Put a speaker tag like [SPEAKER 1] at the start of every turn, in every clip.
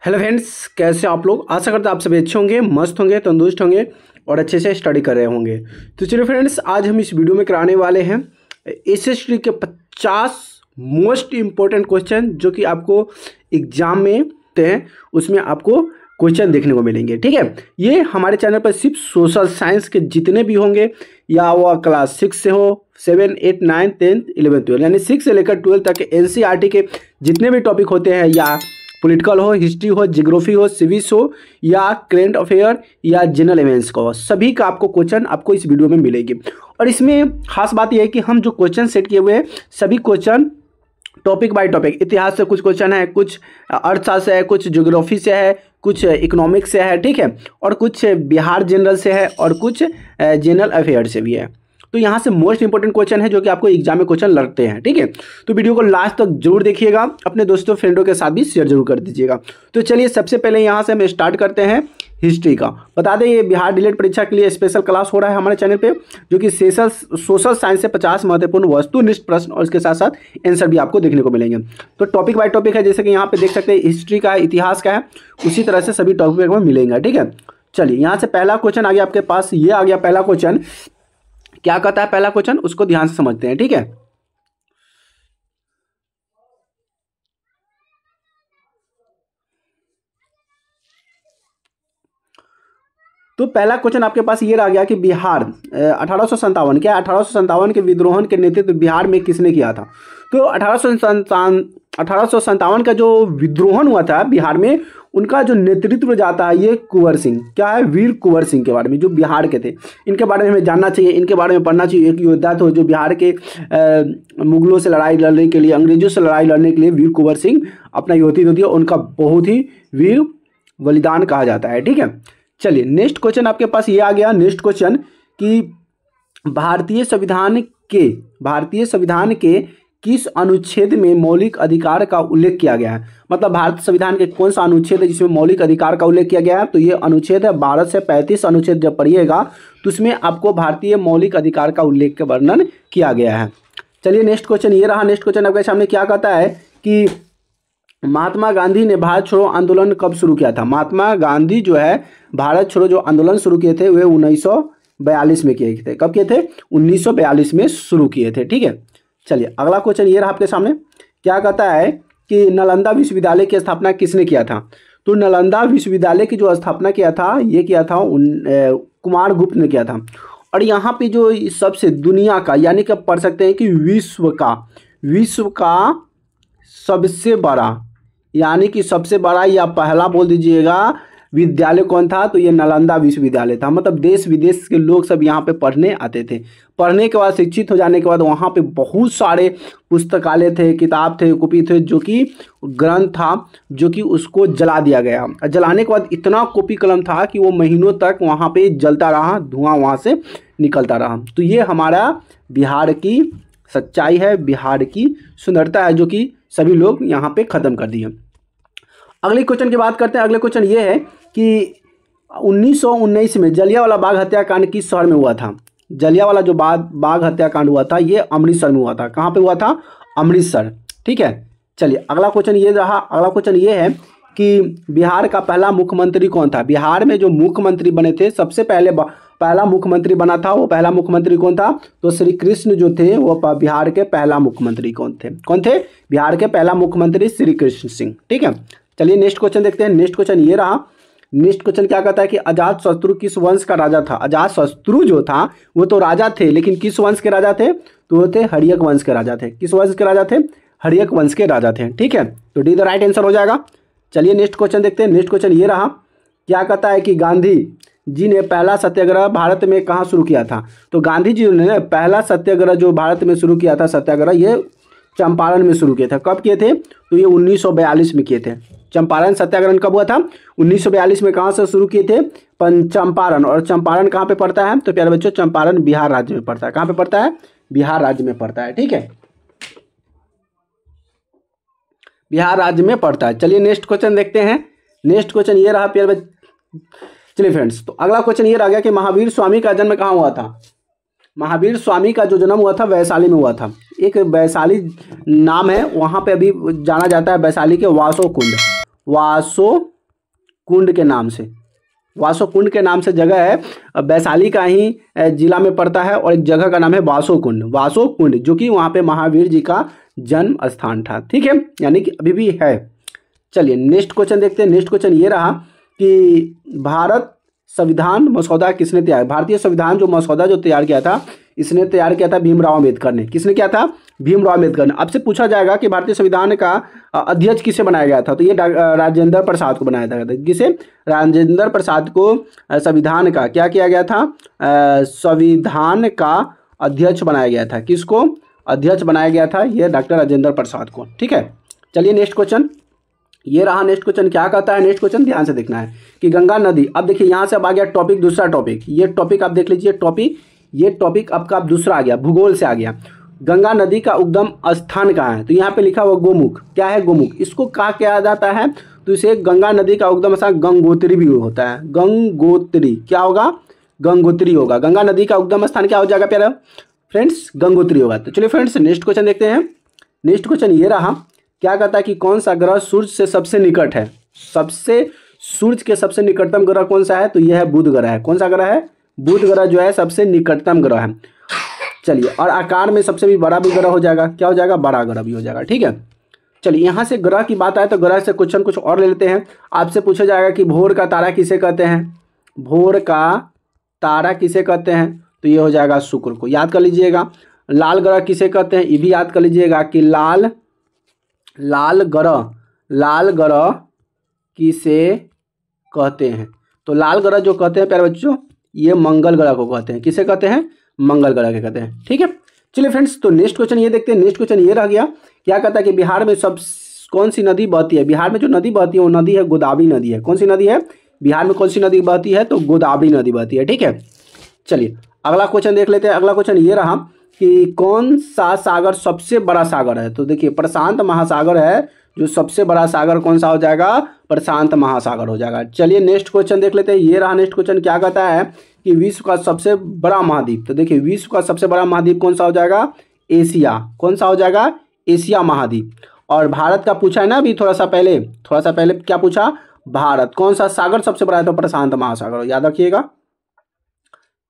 [SPEAKER 1] Hello friends, कैसे आप लोग? आशा करते हैं आप सभी अच्छे होंगे, मस्त होंगे, तंदुरुस्त होंगे और अच्छे से स्टडी कर रहे होंगे। तो चलिए फ्रेंड्स, आज हम इस वीडियो में कराने वाले हैं एसएसटी के 50 मोस्ट इम्पोर्टेंट क्वेश्चन जो कि आपको एग्जाम में होते हैं, उसमें आपको क्वेश्चन देखने को मिलेंगे। ठीक है, ये हमारे चैनल पर सिर्फ सोशल साइंस के जितने भी होंगे, या वह क्लास 6 से हो, 7, 8, 9, 10, 11, 12 यानी 6 से लेकर 12 तक के एनसीईआरटी के जितने भी टॉपिक होते हैं, या पॉलिटिकल हो, हिस्ट्री हो, जियोग्राफी हो, सिविक्स हो, या करेंट अफेयर या जनरल इवेंट्स का हो, सभी का आपको क्वेश्चन आपको इस वीडियो में मिलेगी। और इसमें खास बात यह है कि हम जो क्वेश्चन सेट किए हुए हैं, सभी क्वेश्चन टॉपिक बाय टॉपिक, इतिहास से कुछ क्वेश्चन है, कुछ अर्थशास्त्र से है, कुछ ज्योग्राफी से है, कुछ इकोनॉमिक्स से है, ठीक है, और कुछ बिहार जनरल से है और कुछ जनरल अफेयर से भी है। तो यहाँ से मोस्ट इंपोर्टेंट क्वेश्चन है जो कि आपको एग्जाम में क्वेश्चन लगते हैं। ठीक है, तो वीडियो को लास्ट तक जरूर देखिएगा, अपने दोस्तों फ्रेंडों के साथ भी शेयर जरूर कर दीजिएगा। तो चलिए सबसे पहले यहाँ से हम स्टार्ट करते हैं हिस्ट्री का। बता दें, ये बिहार डीएलएड परीक्षा के लिए स्पेशल क्लास हो रहा है हमारे चैनल पे, जो कि सोशल साइंस से 50 महत्वपूर्ण वस्तुनिष्ठ प्रश्न और इसके साथ साथ आंसर भी आपको देखने को मिलेंगे। तो टॉपिक बाय टॉपिक है, जैसे कि यहाँ पे देख सकते हैं हिस्ट्री का, इतिहास का है, उसी तरह से सभी टॉपिक में मिलेंगे। ठीक है, चलिए यहाँ से पहला क्वेश्चन आ गया आपके पास, ये आ गया पहला क्वेश्चन। क्या कहता है पहला क्वेश्चन, उसको ध्यान से समझते हैं। ठीक है, तो पहला क्वेश्चन आपके पास ये रह गया कि बिहार 1857 क्या 1857 के विद्रोहन के नेतृत्व बिहार में किसने किया था? तो 1857 का जो विद्रोहन हुआ था बिहार में, उनका जो नेतृत्व जाता है ये कुंवर सिंह, क्या है, वीर कुंवर सिंह के बारे में, जो बिहार के थे। इनके बारे में हमें जानना चाहिए, इनके बारे में पढ़ना चाहिए। एक योद्धा थे जो बिहार के मुगलों से लड़ाई लड़ने के लिए, अंग्रेजों से लड़ाई लड़ने के लिए वीर कुंवर सिंह अपना योती दिया, उनका बहुत ही वीर बलिदान कहा जाता है। ठीक है, चलिए नेक्स्ट क्वेश्चन आपके पास ये आ गया। नेक्स्ट क्वेश्चन कि भारतीय संविधान के किस अनुच्छेद में मौलिक अधिकार का उल्लेख किया गया है? मतलब भारत संविधान के कौन सा अनुच्छेद है जिसमें मौलिक अधिकार का उल्लेख किया गया है? तो ये अनुच्छेद है 12 से 35 अनुच्छेद। जब पढ़िएगा तो उसमें आपको भारतीय मौलिक अधिकार का उल्लेख का वर्णन किया गया है। चलिए नेक्स्ट क्वेश्चन ये रहा। नेक्स्ट क्वेश्चन आपके सामने क्या कहता है कि महात्मा गांधी ने भारत छोड़ो आंदोलन कब शुरू किया था? महात्मा गांधी जो है भारत छोड़ो जो आंदोलन शुरू किए थे, वे 1942 में किए थे। कब किए थे? 1942 में शुरू किए थे। ठीक है, चलिए अगला क्वेश्चन ये रहा आपके सामने। क्या कहता है कि नालंदा विश्वविद्यालय की स्थापना किसने किया था? तो नालंदा विश्वविद्यालय की जो स्थापना किया था, ये किया था कुमार गुप्त ने किया था। और यहाँ पे जो सबसे दुनिया का, यानी कि पढ़ सकते हैं कि विश्व का सबसे बड़ा, यानी कि सबसे बड़ा या पहला बोल दीजिएगा विद्यालय कौन था? तो ये नालंदा विश्वविद्यालय था। मतलब देश विदेश के लोग सब यहाँ पे पढ़ने आते थे। पढ़ने के बाद, शिक्षित हो जाने के बाद, वहाँ पे बहुत सारे पुस्तकालय थे, किताब थे, कॉपी थे, जो कि ग्रंथ था, जो कि उसको जला दिया गया। जलाने के बाद इतना कॉपी कलम था कि वो महीनों तक वहाँ पे जलता रहा, धुआं वहाँ से निकलता रहा। तो ये हमारा बिहार की सच्चाई है, बिहार की सुंदरता है, जो कि सभी लोग यहाँ पे ख़त्म कर दिए। अगले क्वेश्चन की बात करते हैं। अगले क्वेश्चन ये है कि 1919 में जलियांवाला बाग हत्याकांड किस शहर में हुआ था? जलियांवाला जो बाग हत्याकांड हुआ था, ये अमृतसर में हुआ था। कहाँ पे हुआ था? अमृतसर। ठीक है, चलिए अगला क्वेश्चन ये रहा। अगला क्वेश्चन ये है कि बिहार का पहला मुख्यमंत्री कौन था? बिहार में जो मुख्यमंत्री बने थे, सबसे पहला मुख्यमंत्री बना था, वो पहला मुख्यमंत्री कौन था? तो श्री कृष्ण जो थे, वो बिहार के पहला मुख्यमंत्री कौन थे? बिहार के पहला मुख्यमंत्री श्री कृष्ण सिंह। ठीक है, चलिए नेक्स्ट क्वेश्चन देखते हैं। नेक्स्ट क्वेश्चन ये रहा। नेक्स्ट क्वेश्चन क्या कहता है कि अजातशत्रु किस वंश का राजा था? अजातशत्रु जो था वो तो राजा थे, लेकिन किस वंश के राजा थे? तो वो थे हर्यक वंश के राजा थे। किस वंश के राजा थे? हर्यक वंश के राजा थे। ठीक है, तो डी द राइट आंसर हो जाएगा। चलिए नेक्स्ट क्वेश्चन देखते हैं। नेक्स्ट क्वेश्चन ये रहा। क्या कहता है कि गांधी जी ने पहला सत्याग्रह भारत में कहाँ शुरू किया था? तो गांधी जी ने पहला सत्याग्रह जो भारत में शुरू किया था, सत्याग्रह, ये चंपारण में शुरू किए थे। कब किए थे? तो ये 1942 में किए थे। चंपारण सत्याग्रह कब हुआ था? 1942 में। कहाँ से शुरू किए थे? चंपारण। और चंपारण कहाँ पे पड़ता है? तो प्यारे बच्चों, चंपारण बिहार राज्य में पड़ता है। कहाँ पे पड़ता है? बिहार राज्य में पड़ता है। ठीक है, बिहार राज्य में पड़ता है। चलिए नेक्स्ट क्वेश्चन देखते हैं। नेक्स्ट क्वेश्चन ये रहा प्यारे बच्चों। चलिए फ्रेंड्स, तो अगला क्वेश्चन ये रह गया कि महावीर स्वामी का जन्म कहाँ हुआ था? महावीर स्वामी का जो जन्म हुआ था वैशाली में हुआ था। एक वैशाली नाम है, वहाँ पे अभी जाना जाता है वैशाली के वासो कुंड। वासो कुंड के नाम से, वासो कुंड के नाम से जगह है, वैशाली का ही जिला में पड़ता है, और एक जगह का नाम है वासो कुंड, जो कि वहाँ पे महावीर जी का जन्म स्थान था। ठीक है, यानी कि अभी भी है। चलिए नेक्स्ट क्वेश्चन देखते हैं। नेक्स्ट क्वेश्चन ये रहा कि भारत संविधान मसौदा किसने तैयार, भारतीय संविधान जो मसौदा जो तैयार किया था, इसने तैयार किया था भीमराव अम्बेडकर ने। किसने किया था? भीमराव अम्बेडकर ने। आपसे पूछा जाएगा कि भारतीय संविधान का अध्यक्ष किसे बनाया गया था, तो ये राजेंद्र प्रसाद को बनाया था। किसे? राजेंद्र प्रसाद को संविधान का क्या किया गया था? संविधान का अध्यक्ष बनाया गया था। किसको अध्यक्ष बनाया गया था? ये डॉक्टर राजेंद्र प्रसाद को। ठीक है, चलिए नेक्स्ट क्वेश्चन ये रहा। नेक्स्ट क्वेश्चन क्या कहता है? नेक्स्ट क्वेश्चन ध्यान से देखना है कि गंगा नदी, अब देखिए यहाँ से अब आ गया टॉपिक, दूसरा टॉपिक। ये टॉपिक आप देख लीजिए, ये टॉपिक आपका अब दूसरा आ गया, भूगोल से आ गया। गंगा नदी का उद्गम स्थान कहाँ है? तो यहाँ पे लिखा हुआ गोमुख। क्या है? गोमुख। इसको कहा किया जाता है? तो इसे गंगा नदी का उद्गम स्थान गंगोत्री भी होता है। गंगोत्री क्या होगा? गंगोत्री होगा। गंगा नदी का उद्गम स्थान क्या हो जाएगा प्यारा फ्रेंड्स? गंगोत्री होगा। तो चलिए फ्रेंड्स नेक्स्ट क्वेश्चन देखते हैं। नेक्स्ट क्वेश्चन ये रहा, क्या कहता है कि कौन सा ग्रह सूर्य से सबसे निकट है? सूर्य के सबसे निकटतम ग्रह कौन सा है? तो यह है बुध ग्रह है। कौन सा ग्रह है? बुध ग्रह जो है सबसे निकटतम ग्रह है। चलिए, और आकार में सबसे भी बड़ा भी ग्रह हो जाएगा। क्या हो जाएगा? बड़ा ग्रह भी हो जाएगा। ठीक है, चलिए यहाँ से ग्रह की बात आए तो ग्रह से क्वेश्चन कुछ और ले लेते हैं। आपसे पूछा जाएगा कि भोर का तारा किसे कहते हैं? भोर का तारा किसे कहते हैं? तो ये हो जाएगा शुक्र को। याद कर लीजिएगा। लाल ग्रह किसे कहते हैं? ये भी याद कर लीजिएगा कि लाल ग्रह किसे कहते हैं? तो लाल ग्रह जो कहते हैं प्यारे बच्चों, ये मंगल ग्रह को कहते हैं। किसे कहते हैं? मंगल ग्रह के कहते हैं। ठीक है, चलिए फ्रेंड्स तो नेक्स्ट क्वेश्चन ये देखते हैं। नेक्स्ट क्वेश्चन ये रह गया, क्या कहता है कि बिहार में कौन सी नदी बहती है? बिहार में जो नदी बहती है वो नदी है गोदावरी नदी है। कौन सी नदी है? बिहार में कौन सी नदी बहती है? तो गोदावरी नदी बहती है। ठीक है, चलिए अगला क्वेश्चन देख लेते हैं। अगला क्वेश्चन ये रहा कि कौन सा सागर सबसे बड़ा सागर है? तो देखिए प्रशांत महासागर है जो सबसे बड़ा सागर। कौन सा हो जाएगा? प्रशांत महासागर हो जाएगा। चलिए नेक्स्ट क्वेश्चन देख लेते हैं। ये रहा नेक्स्ट क्वेश्चन, क्या कहता है कि विश्व का सबसे बड़ा महाद्वीप। तो देखिए विश्व का सबसे बड़ा महाद्वीप कौन सा हो जाएगा? एशिया। कौन सा हो जाएगा? एशिया महाद्वीप। और भारत का पूछा है ना अभी थोड़ा सा पहले क्या पूछा? भारत कौन सा सागर सबसे बड़ा है? तो प्रशांत महासागर, याद रखिएगा।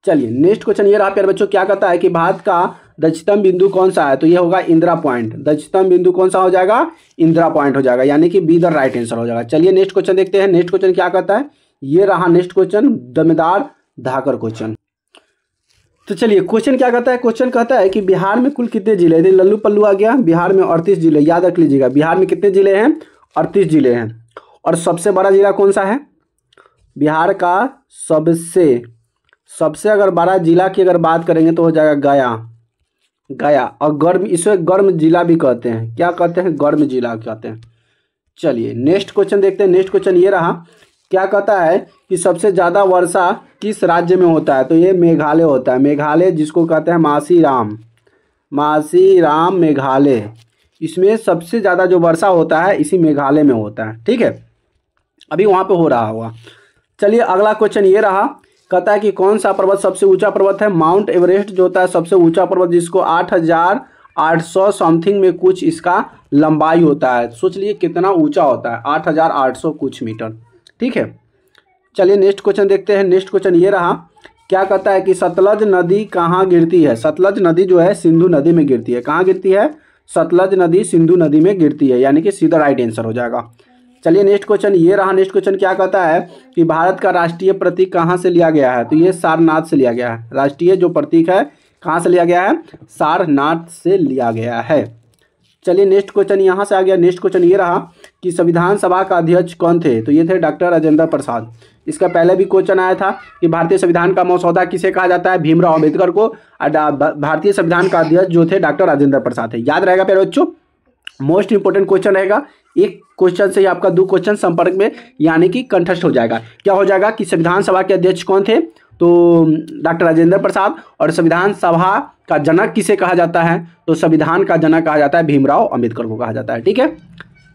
[SPEAKER 1] चलिए नेक्स्ट क्वेश्चन ये रहा प्यारे बच्चों, क्या कहता है कि भारत का दक्षिणतम बिंदु कौन सा है? तो ये होगा इंदिरा पॉइंट। दक्षिणतम बिंदु कौन सा हो जाएगा? इंदिरा पॉइंट हो जाएगा, यानी कि बी द राइट आंसर हो जाएगा। चलिए नेक्स्ट क्वेश्चन देखते हैं। नेक्स्ट क्वेश्चन क्या कहता है? ये रहा नेक्स्ट क्वेश्चन, दमदार धाकर क्वेश्चन। तो चलिए क्वेश्चन क्या कहता है? क्वेश्चन कहता है कि बिहार में कुल कितने जिले? लल्लू पल्लू आ गया। बिहार में 38 जिले, याद रख लीजिएगा। बिहार में कितने जिले हैं? 38 जिले हैं। और सबसे बड़ा जिला कौन सा है? बिहार का सबसे अगर बड़ा जिला की अगर बात करेंगे तो हो जाएगा गया। और गर्म, इसे गर्म जिला भी कहते हैं। क्या कहते हैं? गर्म जिला कहते हैं। चलिए नेक्स्ट क्वेश्चन देखते हैं। नेक्स्ट क्वेश्चन ये रहा, क्या कहता है कि सबसे ज़्यादा वर्षा किस राज्य में होता है? तो ये मेघालय होता है। मेघालय जिसको कहते हैं मासीराम मेघालय, इसमें सबसे ज़्यादा जो वर्षा होता है इसी मेघालय में होता है। ठीक है, अभी वहाँ पे हो रहा होगा। चलिए अगला क्वेश्चन ये रहा, कहता है कि कौन सा पर्वत सबसे ऊंचा पर्वत है? माउंट एवरेस्ट जो होता है सबसे ऊंचा पर्वत, जिसको 8,800 समथिंग में कुछ इसका लंबाई होता है। सोच लिए कितना ऊंचा होता है, 8,800 कुछ मीटर। ठीक है, चलिए नेक्स्ट क्वेश्चन देखते हैं। नेक्स्ट क्वेश्चन ये रहा, क्या कहता है कि सतलज नदी कहाँ गिरती है? सतलज नदी जो है सिंधु नदी में गिरती है। कहाँ गिरती है? सतलज नदी सिंधु नदी में गिरती है, यानी कि सीधा राइट आंसर हो जाएगा। चलिए नेक्स्ट क्वेश्चन ये रहा। नेक्स्ट क्वेश्चन क्या कहता है कि भारत का राष्ट्रीय प्रतीक कहाँ से लिया गया है? तो ये सारनाथ से लिया गया है। राष्ट्रीय जो प्रतीक है कहाँ से लिया गया है? सारनाथ से लिया गया है। चलिए नेक्स्ट क्वेश्चन यहाँ से आ गया। नेक्स्ट क्वेश्चन ये रहा कि संविधान सभा का अध्यक्ष कौन थे? तो ये थे डॉक्टर राजेंद्र प्रसाद। इसका पहले भी क्वेश्चन आया था कि भारतीय संविधान का मसौदा किसे कहा जाता है? भीमराव अम्बेडकर को। भारतीय संविधान का अध्यक्ष जो थे डॉक्टर राजेंद्र प्रसाद थे। याद रहेगा प्यारे बच्चों, मोस्ट इंपोर्टेंट क्वेश्चन रहेगा। एक क्वेश्चन से ही आपका 2 क्वेश्चन संपर्क में यानी कि कंठस्थ हो जाएगा। क्या हो जाएगा कि संविधान सभा के अध्यक्ष कौन थे? तो डॉक्टर राजेंद्र प्रसाद। और संविधान सभा का जनक किसे कहा जाता है? तो संविधान का जनक कहा जाता है भीमराव अम्बेडकर को कहा जाता है। ठीक है,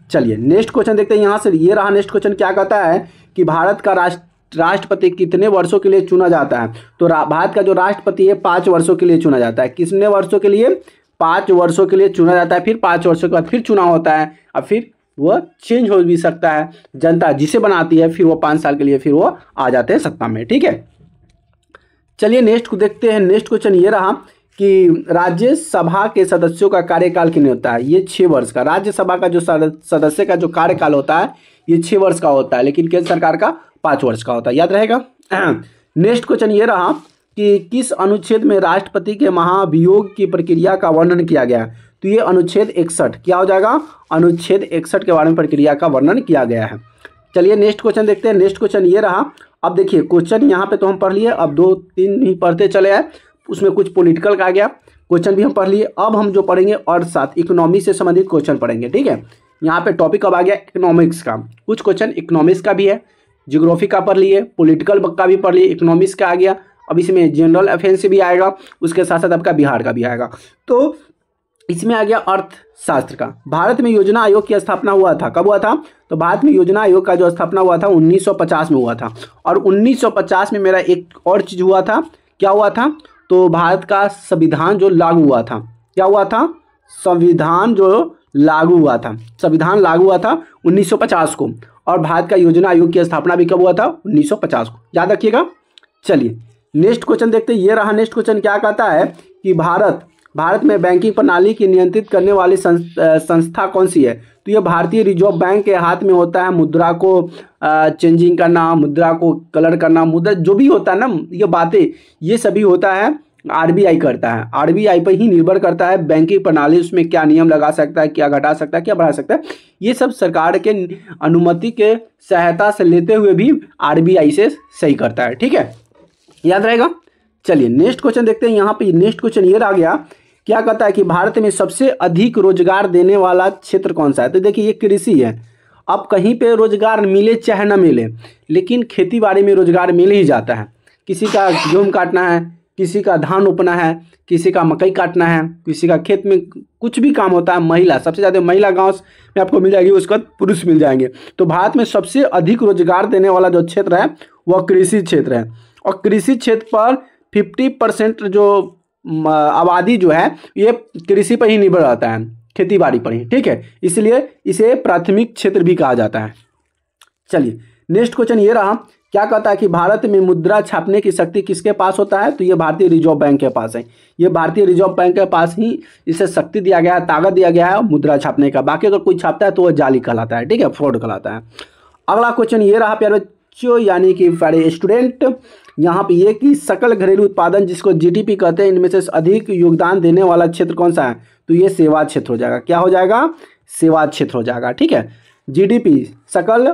[SPEAKER 1] चलिए नेक्स्ट क्वेश्चन देखते हैं। यहाँ से ये रहा नेक्स्ट क्वेश्चन, क्या कहता है कि भारत का राष्ट्रपति कितने वर्षों के लिए चुना जाता है? तो भारत का जो राष्ट्रपति है 5 वर्षों के लिए चुना जाता है। कितने वर्षों के लिए? 5 वर्षों के लिए चुना जाता है। फिर 5 वर्षों के बाद फिर चुनाव होता है और फिर वो चेंज हो भी सकता है, जनता जिसे बनाती है फिर वो 5 साल के लिए फिर वो आ जाते हैं सत्ता में। ठीक है, चलिए नेक्स्ट को देखते हैं। नेक्स्ट क्वेश्चन ये रहा कि राज्यसभा के सदस्यों का कार्यकाल कितने होता है? ये 6 वर्ष का। राज्यसभा का जो सदस्य का जो कार्यकाल होता है ये 6 वर्ष का होता है, लेकिन केंद्र सरकार का 5 वर्ष का होता है, याद रहेगा। नेक्स्ट क्वेश्चन ये रहा कि किस अनुच्छेद में राष्ट्रपति के महाभियोग की प्रक्रिया का वर्णन किया गया है? तो ये अनुच्छेद 61 क्या हो जाएगा? अनुच्छेद 61 के बारे में प्रक्रिया का वर्णन किया गया है। चलिए नेक्स्ट क्वेश्चन देखते हैं। नेक्स्ट क्वेश्चन ये रहा, अब देखिए क्वेश्चन यहाँ पे तो हम पढ़ लिए, अब 2-3 ही पढ़ते चले आए, उसमें कुछ पॉलिटिकल का आ गया, क्वेश्चन भी हम पढ़ लिए। अब हम जो पढ़ेंगे और साथ इकोनॉमी से संबंधित क्वेश्चन पढ़ेंगे। ठीक है, यहाँ पे टॉपिक अब आ गया इकोनॉमिक्स का, कुछ क्वेश्चन इकोनॉमिक्स का भी है, जियोग्राफी का पढ़ लिए, पॉलिटिकल का भी पढ़ लिए, इकोनॉमिक्स का आ गया, अब इसमें जनरल अफेयर्स भी आएगा, उसके साथ साथ आपका बिहार का भी आएगा। तो इसमें आ गया अर्थशास्त्र का। भारत में योजना आयोग की स्थापना हुआ था, कब हुआ था? तो भारत में योजना आयोग का जो स्थापना हुआ था 1950 में हुआ था। और 1950 में मेरा एक और चीज़ हुआ था, क्या हुआ था? तो भारत का संविधान जो लागू हुआ था, क्या हुआ था? संविधान जो लागू हुआ था, संविधान लागू हुआ था 1950 को, और भारत का योजना आयोग की स्थापना भी कब हुआ था? 1950 को, याद रखिएगा। चलिए नेक्स्ट क्वेश्चन देखते हैं। ये रहा नेक्स्ट क्वेश्चन, क्या कहता है कि भारत में बैंकिंग प्रणाली की नियंत्रित करने वाली संस्था कौन सी है? तो ये भारतीय रिजर्व बैंक के हाथ में होता है। मुद्रा को चेंजिंग करना, मुद्रा को कलर करना, मुद्रा जो भी होता है ना, ये बातें ये सभी होता है आरबीआई करता है। आरबीआई पर ही निर्भर करता है बैंकिंग प्रणाली, उसमें क्या नियम लगा सकता है, क्या घटा सकता है, क्या बढ़ा सकता है, ये सब सरकार के अनुमति के सहायता से लेते हुए भी आरबीआई से सही करता है। ठीक है, याद रहेगा। चलिए नेक्स्ट क्वेश्चन देखते हैं। यहाँ पे नेक्स्ट क्वेश्चन ये रह गया, क्या कहता है कि भारत में सबसे अधिक रोजगार देने वाला क्षेत्र कौन सा है? तो देखिए ये कृषि है। अब कहीं पे रोजगार मिले चाहे ना मिले, लेकिन खेती बाड़ी में रोजगार मिल ही जाता है। किसी का गेहूँ काटना है, किसी का धान रोपना है, किसी का मकई काटना है, किसी का खेत में कुछ भी काम होता है। महिला सबसे ज़्यादा महिला गाँव में आपको मिल जाएगी, उसके बाद पुरुष मिल जाएंगे। तो भारत में सबसे अधिक रोजगार देने वाला जो क्षेत्र है वह कृषि क्षेत्र है। और कृषि क्षेत्र पर 50% जो आबादी जो है ये कृषि पर ही निर्भर रहता है, खेती बाड़ी पर ही। ठीक है, इसलिए इसे प्राथमिक क्षेत्र भी कहा जाता है। चलिए नेक्स्ट क्वेश्चन ये रहा, क्या कहता है कि भारत में मुद्रा छापने की शक्ति किसके पास होता है? तो ये भारतीय रिजर्व बैंक के पास है। ये भारतीय रिजर्व बैंक के पास ही इसे शक्ति दिया गया है, ताकत दिया गया है मुद्रा छापने का। बाकी अगर कोई छापता है तो वह जाली कहलाता है। ठीक है, फ्रॉड कहलाता है। अगला क्वेश्चन ये रहा प्यारे बच्चों, यानी कि प्यारे स्टूडेंट, यहाँ पे ये कि सकल घरेलू उत्पादन जिसको जीडीपी कहते हैं, इनमें से अधिक योगदान देने वाला क्षेत्र कौन सा है? तो ये सेवा क्षेत्र हो जाएगा। क्या हो जाएगा? सेवा क्षेत्र हो जाएगा। ठीक है, जीडीपी सकल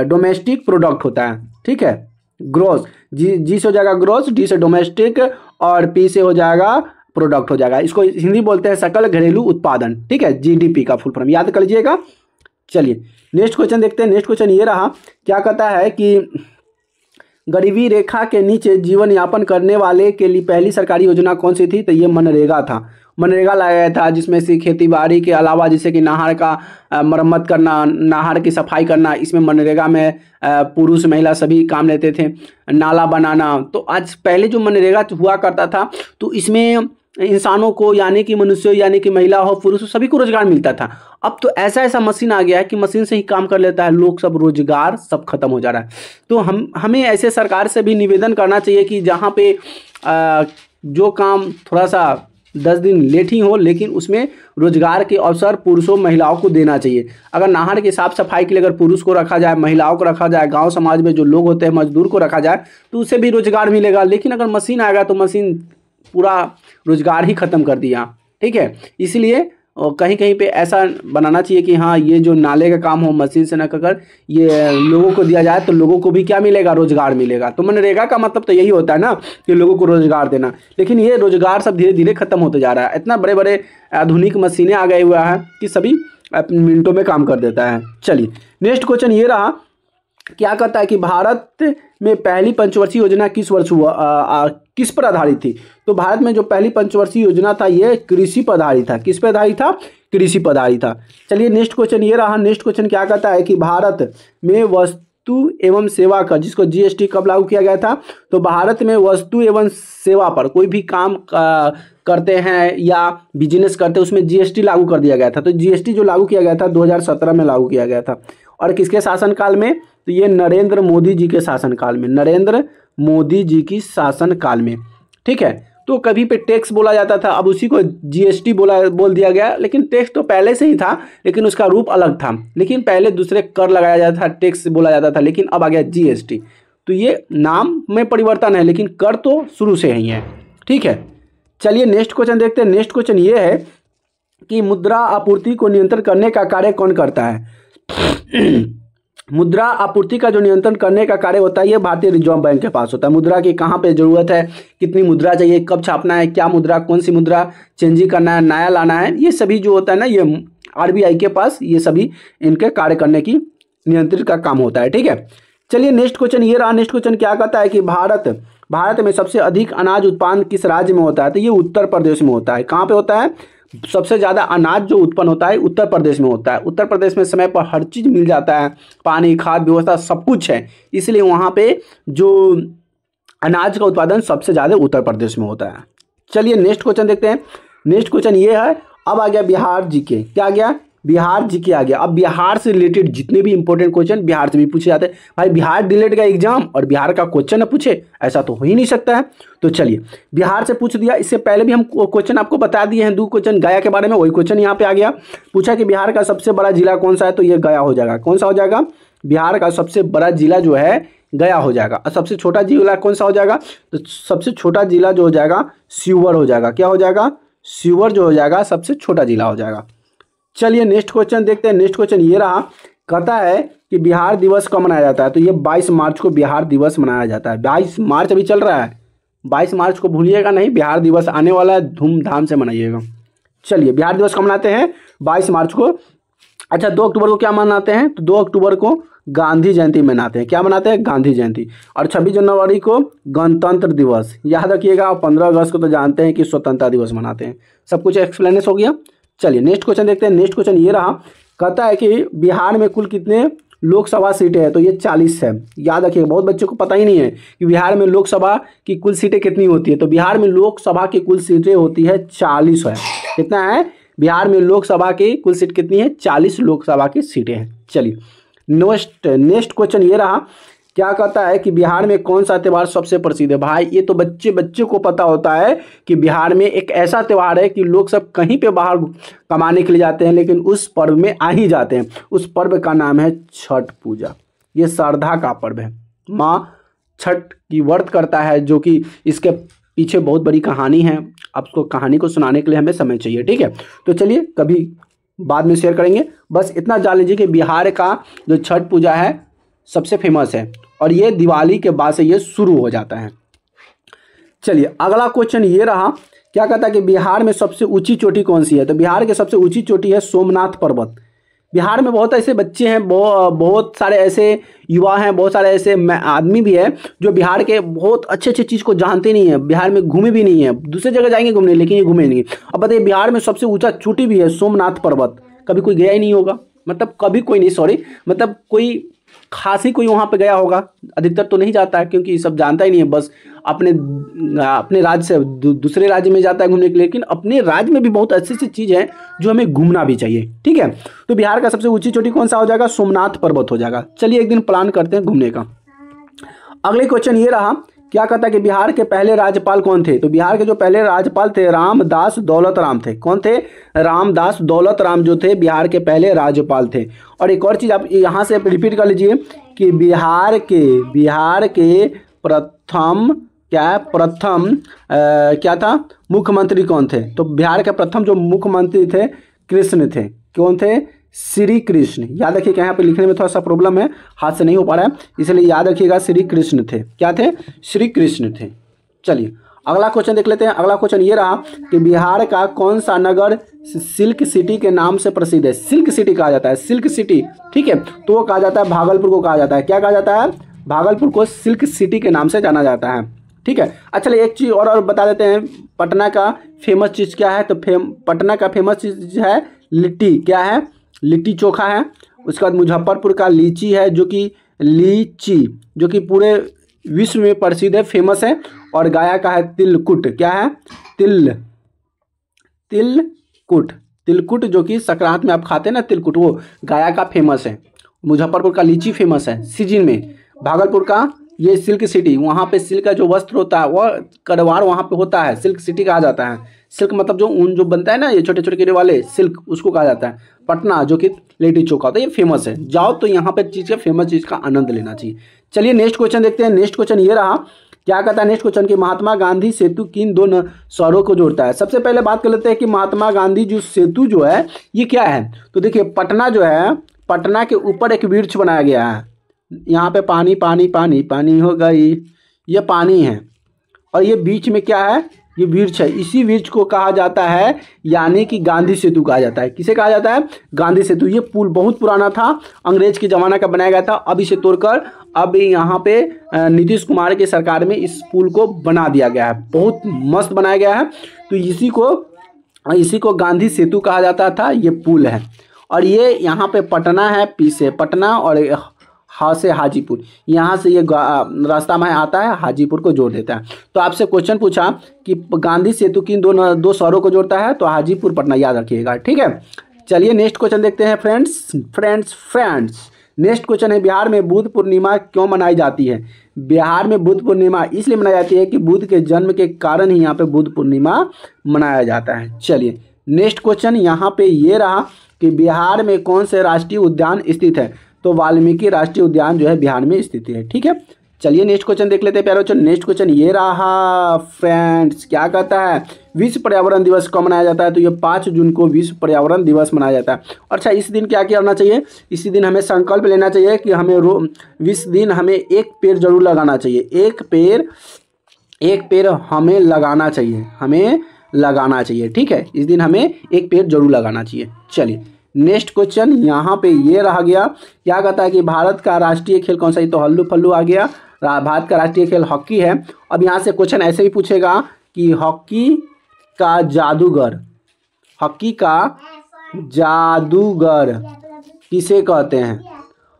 [SPEAKER 1] डोमेस्टिक प्रोडक्ट होता है। ठीक है, ग्रोस, जी से हो जाएगा ग्रोस, डी से डोमेस्टिक और पी से हो जाएगा प्रोडक्ट हो जाएगा। इसको हिंदी बोलते हैं सकल घरेलू उत्पादन। ठीक है, जीडीपी का फुल फॉर्म याद कर लीजिएगा। चलिए नेक्स्ट क्वेश्चन देखते हैं। नेक्स्ट क्वेश्चन ये रहा, क्या कहता है कि गरीबी रेखा के नीचे जीवन यापन करने वाले के लिए पहली सरकारी योजना कौन सी थी? तो ये मनरेगा था। मनरेगा लाया गया था, जिसमें से खेती बाड़ी के अलावा जैसे कि नहर का मरम्मत करना, नहर की सफाई करना, इसमें मनरेगा में पुरुष महिला सभी काम लेते थे। नाला बनाना, तो आज पहले जो मनरेगा हुआ करता था तो इसमें इंसानों को, यानी कि मनुष्य, यानी कि महिला हो पुरुष हो, सभी को रोजगार मिलता था। अब तो ऐसा मशीन आ गया है कि मशीन से ही काम कर लेता है लोग, सब रोजगार सब खत्म हो जा रहा है। तो हमें ऐसे सरकार से भी निवेदन करना चाहिए कि जहाँ पे जो काम थोड़ा सा 10 दिन लेट ही हो, लेकिन उसमें रोजगार के अवसर पुरुषों महिलाओं को देना चाहिए। अगर नहर की साफ सफाई के लिए अगर पुरुष को रखा जाए, महिलाओं को रखा जाए, गांव समाज में जो लोग होते हैं मजदूर को रखा जाए, तो उससे भी रोजगार मिलेगा। लेकिन अगर मशीन आएगा तो मशीन पूरा रोजगार ही खत्म कर दिया। ठीक है, इसलिए कहीं कहीं पे ऐसा बनाना चाहिए कि हाँ, ये जो नाले का काम हो मशीन से न कर ये लोगों को दिया जाए, तो लोगों को भी क्या मिलेगा? रोजगार मिलेगा। तो मनरेगा का मतलब तो यही होता है ना कि लोगों को रोजगार देना। लेकिन ये रोजगार सब धीरे धीरे खत्म होते जा रहा है। इतना बड़े बड़े आधुनिक मशीनें आ गए हुआ है कि सभी मिनटों में काम कर देता है। चलिए नेक्स्ट क्वेश्चन ये रहा, क्या कहता है कि भारत में पहली पंचवर्षीय योजना किस वर्ष हुआ, किस पर आधारित थी? तो भारत में जो पहली पंचवर्षीय योजना था ये कृषि पर आधारित था। किस पर आधारित था? कृषि पर आधारित था। चलिए नेक्स्ट क्वेश्चन ये रहा। नेक्स्ट क्वेश्चन क्या कहता है कि भारत में वस्तु एवं सेवा कर, जिसको जीएसटी कब लागू किया गया था? तो भारत में वस्तु एवं सेवा पर कोई भी काम करते हैं या बिजनेस करते हैं उसमें जीएसटी लागू कर दिया गया था। तो जीएसटी जो लागू किया गया था 2017 में लागू किया गया था। और किसके शासनकाल में? तो ये नरेंद्र मोदी जी के शासनकाल में, नरेंद्र मोदी जी की शासनकाल में। ठीक है, तो कभी पे टैक्स बोला जाता था, अब उसी को जीएसटी बोल दिया गया। लेकिन टैक्स तो पहले से ही था, लेकिन उसका रूप अलग था। लेकिन पहले दूसरे कर लगाया जाता था, टैक्स बोला जाता था, लेकिन अब आ गया जीएसटी। तो ये नाम में परिवर्तन है, लेकिन कर तो शुरू से ही है। ठीक है, चलिए नेक्स्ट क्वेश्चन देखते हैं। नेक्स्ट क्वेश्चन ये है कि मुद्रा आपूर्ति को नियंत्रण करने का कार्य कौन करता है? मुद्रा आपूर्ति का जो नियंत्रण करने का कार्य होता है ये भारतीय रिजर्व बैंक के पास होता है। मुद्रा की कहाँ पे जरूरत है, कितनी मुद्रा चाहिए, कब छापना है, क्या मुद्रा, कौन सी मुद्रा चेंज करना है, नया लाना है, ये सभी जो होता है ना, ये आरबीआई के पास ये सभी इनके कार्य करने की नियंत्रित का काम होता है। ठीक है, चलिए नेक्स्ट क्वेश्चन ये रहा। नेक्स्ट क्वेश्चन क्या कहता है कि भारत में सबसे अधिक अनाज उत्पादन किस राज्य में होता है? तो ये उत्तर प्रदेश में होता है। कहाँ पे होता है? सबसे ज़्यादा अनाज जो उत्पन्न होता है उत्तर प्रदेश में होता है। उत्तर प्रदेश में समय पर हर चीज़ मिल जाता है, पानी, खाद व्यवस्था सब कुछ है, इसलिए वहाँ पे जो अनाज का उत्पादन सबसे ज़्यादा उत्तर प्रदेश में होता है। चलिए नेक्स्ट क्वेश्चन देखते हैं। नेक्स्ट क्वेश्चन ये है, अब आ गया बिहार जीके। क्या आ गया? बिहार जीके आ गया। अब बिहार से रिलेटेड जितने भी इंपॉर्टेंट क्वेश्चन बिहार से भी पूछे जाते हैं। भाई बिहार रिलेटेड का एग्जाम और बिहार का क्वेश्चन न पूछे, ऐसा तो हो ही नहीं सकता है। तो चलिए बिहार से पूछ दिया। इससे पहले भी हम क्वेश्चन आपको बता दिए हैं, 2 क्वेश्चन गया के बारे में, वही क्वेश्चन यहाँ पे आ गया। पूछा कि बिहार का सबसे बड़ा जिला कौन सा है? तो ये गया हो जाएगा। कौन सा हो जाएगा? बिहार का सबसे बड़ा जिला जो है गया हो जाएगा। और सबसे छोटा जिला कौन सा हो जाएगा? तो सबसे छोटा जिला जो हो जाएगा शिवहर हो जाएगा। क्या हो जाएगा? शिवहर जो हो जाएगा सबसे छोटा जिला हो जाएगा। चलिए नेक्स्ट क्वेश्चन देखते हैं। नेक्स्ट क्वेश्चन ये रहा, कहता है कि बिहार दिवस कब मनाया जाता है? तो ये 22 मार्च को बिहार दिवस मनाया जाता है। 22 मार्च अभी चल रहा है, 22 मार्च को भूलिएगा नहीं, बिहार दिवस आने वाला है, धूमधाम से मनाइएगा। चलिए बिहार दिवस कब मनाते हैं? 22 मार्च को। अच्छा 2 अक्टूबर को क्या मनाते हैं? तो 2 अक्टूबर को गांधी जयंती मनाते हैं। क्या मनाते हैं? गांधी जयंती। और 26 जनवरी को गणतंत्र दिवस याद रखिएगा। और 15 अगस्त को तो जानते हैं कि स्वतंत्रता दिवस मनाते हैं। सब कुछ एक्सप्लेनेशन हो गया। चलिए नेक्स्ट क्वेश्चन देखते हैं। नेक्स्ट क्वेश्चन ये रहा, कहता है कि बिहार में कुल कितने लोकसभा सीटें हैं? तो ये 40 है। याद रखिएगा, बहुत बच्चों को पता ही नहीं है कि बिहार में लोकसभा की कुल सीटें कितनी होती है। तो बिहार में लोकसभा की कुल सीटें होती है 40 है। कितना है? बिहार में लोकसभा की कुल सीट कितनी है? 40 लोकसभा की सीटें हैं। चलिए नेक्स्ट क्वेश्चन ये रहा, क्या कहता है कि बिहार में कौन सा त्यौहार सबसे प्रसिद्ध है? भाई ये तो बच्चे को पता होता है कि बिहार में एक ऐसा त्यौहार है कि लोग सब कहीं पे बाहर कमाने के लिए जाते हैं, लेकिन उस पर्व में आ ही जाते हैं। उस पर्व का नाम है छठ पूजा। ये श्रद्धा का पर्व है। माँ छठ की व्रत करता है, जो कि इसके पीछे बहुत बड़ी कहानी है। आपको कहानी को सुनाने के लिए हमें समय चाहिए। ठीक है, तो चलिए कभी बाद में शेयर करेंगे। बस इतना जान लीजिए कि बिहार का जो छठ पूजा है सबसे फेमस है, और ये दिवाली के बाद से ये शुरू हो जाता है। चलिए अगला क्वेश्चन ये रहा, क्या कहता है कि बिहार में सबसे ऊंची चोटी कौन सी है? तो बिहार की सबसे ऊंची चोटी है सोमनाथ पर्वत। बिहार में बहुत ऐसे बच्चे हैं, बहुत सारे ऐसे युवा हैं, बहुत सारे ऐसे आदमी भी है जो बिहार के बहुत अच्छे चीज़ को जानते नहीं है, बिहार में घूमे भी नहीं है। दूसरे जगह जाएंगे घूमने, लेकिन ये घूमे नहीं। अब बताइए बिहार में सबसे ऊंचा चोटी भी है सोमनाथ पर्वत। कभी कोई गया ही नहीं होगा, मतलब कभी कोई नहीं, सॉरी, मतलब कोई खास ही कोई वहाँ पे गया होगा। अधिकतर तो नहीं जाता है, क्योंकि ये सब जानता ही नहीं है। बस अपने राज्य से दूसरे राज्य में जाता है घूमने के लिए। लेकिन अपने राज्य में भी बहुत अच्छी सी चीज़ है जो हमें घूमना भी चाहिए। ठीक है, तो बिहार का सबसे ऊंची चोटी कौन सा हो जाएगा? सोमनाथ पर्वत हो जाएगा। चलिए एक दिन प्लान करते हैं घूमने का। अगले क्वेश्चन ये रहा, क्या कहता है कि बिहार के पहले राज्यपाल कौन थे? तो बिहार के जो पहले राज्यपाल थे रामदास दौलत राम थे। कौन थे? रामदास दौलत राम जो थे बिहार के पहले राज्यपाल थे। और एक और चीज़ आप यहाँ से रिपीट कर लीजिए कि बिहार के प्रथम क्या था? मुख्यमंत्री कौन थे? तो बिहार के प्रथम जो मुख्यमंत्री थे कृष्ण थे। कौन थे? श्री कृष्ण। याद रखिएगा, यहाँ पे लिखने में थोड़ा सा प्रॉब्लम है, हाथ से नहीं हो पा रहा है, इसलिए याद रखिएगा श्री कृष्ण थे। क्या थे? श्री कृष्ण थे। चलिए अगला क्वेश्चन देख लेते हैं। अगला क्वेश्चन ये रहा कि बिहार का कौन सा नगर सिल्क सिटी के नाम से प्रसिद्ध है? सिल्क सिटी कहा जाता है, सिल्क सिटी। ठीक है, तो वो कहा जाता है भागलपुर को कहा जाता है। क्या कहा जाता है? भागलपुर को सिल्क सिटी के नाम से जाना जाता है। ठीक है, अच्छा एक चीज़ और बता देते हैं, पटना का फेमस चीज़ क्या है? तो पटना का फेमस चीज़ है लिट्टी। क्या है? लिट्टी चोखा है। उसके बाद मुजफ्फरपुर का लीची है, जो कि लीची, जो कि पूरे विश्व में प्रसिद्ध है, फेमस है। और गाया का है तिलकुट। क्या है? तिलकुट। तिलकुट जो कि संक्रांत में आप खाते हैं ना तिलकुट, वो गया का फेमस है। मुजफ्फरपुर का लीची फेमस है सीजन में। भागलपुर का ये सिल्क सिटी, वहाँ पे सिल्क का जो वस्त्र होता है वह कड़वाड़ वहाँ पे होता है, सिल्क सिटी कहा जाता है। सिल्क मतलब जो ऊन जो बनता है ना, ये छोटे छोटे कीड़े वाले, सिल्क, उसको कहा जाता है। पटना जो कि लिट्टी चोखा होता है, ये फेमस है। जाओ तो यहाँ पे चीज़ का फेमस चीज़ का आनंद लेना चाहिए। चलिए नेक्स्ट क्वेश्चन देखते हैं। नेक्स्ट क्वेश्चन ये रहा, क्या कहता है नेक्स्ट क्वेश्चन कि महात्मा गांधी सेतु किन दो शहरों को जोड़ता है। सबसे पहले बात कर लेते हैं कि महात्मा गांधी जो सेतु जो है ये क्या है। तो देखिए पटना जो है, पटना के ऊपर एक वृक्ष बनाया गया है। यहाँ पे पानी पानी पानी पानी हो गई, ये पानी है। और ये बीच में क्या है? ये वृक्ष है। इसी वृक्ष को कहा जाता है, यानी कि गांधी सेतु कहा जाता है। किसे कहा जाता है? गांधी सेतु। ये पुल बहुत पुराना था, अंग्रेज के ज़माना का बनाया गया था। अब इसे तोड़कर अब यहाँ पे नीतीश कुमार की सरकार में इस पुल को बना दिया गया है, बहुत मस्त बनाया गया है। तो इसी को गांधी सेतु कहा जाता था। ये पुल है और ये यहाँ पे पटना है, पी से पटना और हा से हाजीपुर, यहाँ से ये रास्ता में आता है, हाजीपुर को जोड़ देता है। तो आपसे क्वेश्चन पूछा कि गांधी सेतु किन दो शहरों को जोड़ता है, तो हाजीपुर पटना याद रखिएगा, ठीक है। चलिए नेक्स्ट क्वेश्चन देखते हैं फ्रेंड्स। नेक्स्ट क्वेश्चन है, बिहार में बुद्ध पूर्णिमा क्यों मनाई जाती है। बिहार में बुद्ध पूर्णिमा इसलिए मनाई जाती है कि बुद्ध के जन्म के कारण ही यहाँ पे बुद्ध पूर्णिमा मनाया जाता है। चलिए नेक्स्ट क्वेश्चन यहाँ पे ये रहा कि बिहार में कौन से राष्ट्रीय उद्यान स्थित है। तो वाल्मीकि राष्ट्रीय उद्यान जो है बिहार में स्थित है, ठीक है। चलिए नेक्स्ट क्वेश्चन देख लेते हैं प्यारे बच्चों। नेक्स्ट क्वेश्चन ये रहा फ्रेंड्स, क्या कहता है विश्व पर्यावरण दिवस कब मनाया जाता है। तो ये 5 जून को विश्व पर्यावरण दिवस मनाया जाता है। अच्छा, इस दिन क्या करना चाहिए? इसी दिन हमें संकल्प लेना चाहिए कि हमें इस दिन हमें एक पेड़ जरूर लगाना चाहिए। एक पेड़ हमें लगाना चाहिए, ठीक है। इस दिन हमें एक पेड़ जरूर लगाना चाहिए। चलिए नेक्स्ट क्वेश्चन यहाँ पे ये रह गया, क्या कहता है कि भारत का राष्ट्रीय खेल कौन सा। ये तो हल्लू फल्लू आ गया। भारत का राष्ट्रीय खेल हॉकी है। अब यहाँ से क्वेश्चन ऐसे भी पूछेगा कि हॉकी का जादूगर किसे कहते हैं।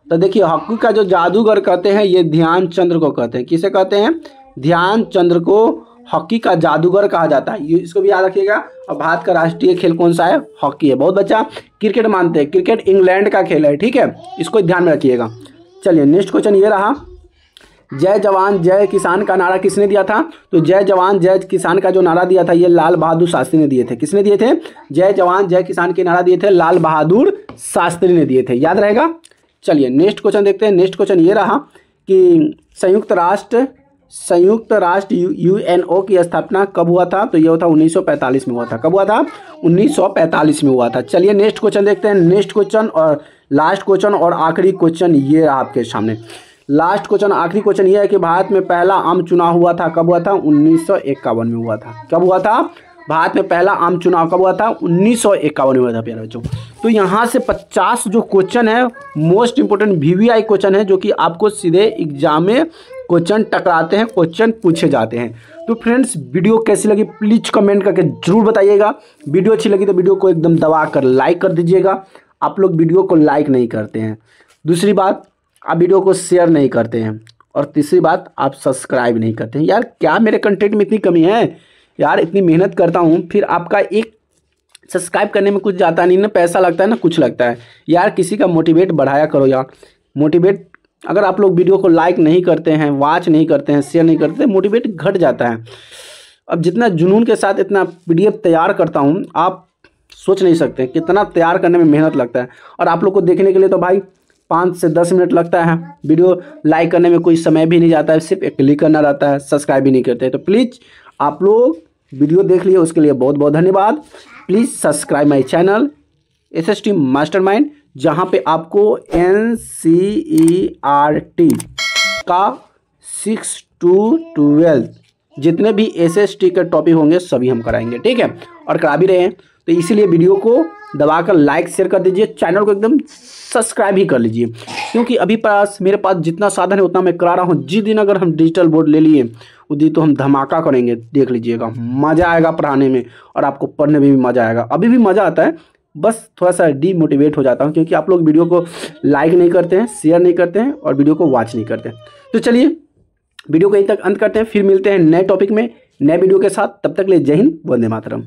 [SPEAKER 1] तो देखिए हॉकी का जो जादूगर कहते हैं ये ध्यानचंद्र को कहते हैं। किसे कहते हैं? ध्यानचंद्र को हॉकी का जादूगर कहा जाता है। ये इसको भी याद रखिएगा। और भारत का राष्ट्रीय खेल कौन सा है? हॉकी है। बहुत बच्चा क्रिकेट मानते हैं, क्रिकेट इंग्लैंड का खेल है, ठीक है, इसको ध्यान में रखिएगा। चलिए नेक्स्ट क्वेश्चन ये रहा, जय जवान जय किसान का नारा किसने दिया था। तो जय जवान जय किसान का जो नारा दिया था ये लाल बहादुर शास्त्री ने दिए थे। किसने दिए थे? जय जवान जय किसान के नारा दिए थे लाल बहादुर शास्त्री ने दिए थे, याद रहेगा। चलिए नेक्स्ट क्वेश्चन देखते हैं। नेक्स्ट क्वेश्चन ये रहा कि संयुक्त राष्ट्र यूएनओ की स्थापना कब हुआ था। तो ये हुआ था 1945 में हुआ था। कब हुआ था? 1945 में हुआ था। चलिए नेक्स्ट क्वेश्चन देखते हैं। नेक्स्ट क्वेश्चन और लास्ट क्वेश्चन और आखिरी क्वेश्चन ये आपके सामने। लास्ट क्वेश्चन आखिरी क्वेश्चन ये है कि भारत में पहला आम चुनाव हुआ था, कब हुआ था? 1951 में हुआ था। कब हुआ था? भारत में पहला आम चुनाव कब हुआ था? 1951 में हुआ था प्यारे बच्चों। तो यहाँ से 50 जो क्वेश्चन है मोस्ट इंपोर्टेंट वीवीआई क्वेश्चन है, जो कि आपको सीधे एग्जाम में क्वेश्चन टकराते हैं, क्वेश्चन पूछे जाते हैं। तो फ्रेंड्स वीडियो कैसी लगी प्लीज़ कमेंट करके जरूर बताइएगा। वीडियो अच्छी लगी तो वीडियो को एकदम दबा कर लाइक कर दीजिएगा। आप लोग वीडियो को लाइक नहीं करते हैं। दूसरी बात, आप वीडियो को शेयर नहीं करते हैं। और तीसरी बात, आप सब्सक्राइब नहीं करते हैं। यार क्या मेरे कंटेंट में इतनी कमी है यार, इतनी मेहनत करता हूँ, फिर आपका एक सब्सक्राइब करने में कुछ जाता नहीं ना, पैसा लगता है ना कुछ लगता है। यार किसी का मोटिवेट बढ़ाया करो यार, मोटिवेट। अगर आप लोग वीडियो को लाइक नहीं करते हैं, वॉच नहीं करते हैं, शेयर नहीं करते, मोटिवेट घट जाता है। अब जितना जुनून के साथ इतना पीडीएफ तैयार करता हूँ, आप सोच नहीं सकते कितना तैयार करने में मेहनत लगता है। और आप लोग को देखने के लिए तो भाई 5 से 10 मिनट लगता है। वीडियो लाइक करने में कोई समय भी नहीं जाता है, सिर्फ एक क्लिक करना रहता है, सब्सक्राइब भी नहीं करते हैं। तो प्लीज़ आप लोग वीडियो देख लिए, उसके लिए बहुत बहुत धन्यवाद। Please subscribe my channel SST mastermind, जहाँ पे आपको NCERT का 6 to 12 जितने भी SST के टॉपिक होंगे सभी हम कराएंगे, ठीक है, और करा भी रहे हैं। तो इसीलिए वीडियो को दबाकर लाइक शेयर कर दीजिए, चैनल को एकदम सब्सक्राइब ही कर लीजिए, क्योंकि अभी मेरे पास जितना साधन है उतना मैं करा रहा हूँ। जिस दिन अगर हम डिजिटल बोर्ड ले लिए उस दिन तो हम धमाका करेंगे, देख लीजिएगा, मज़ा आएगा पढ़ाने में और आपको पढ़ने में भी मज़ा आएगा। अभी भी मज़ा आता है, बस थोड़ा सा डीमोटिवेट हो जाता हूँ, क्योंकि आप लोग वीडियो को लाइक नहीं करते हैं, शेयर नहीं करते हैं और वीडियो को वॉच नहीं करते हैं। तो चलिए वीडियो को यहीं तक अंत करते हैं, फिर मिलते हैं नए टॉपिक में नए वीडियो के साथ। तब तक के लिए जय हिंद, वंदे मातरम।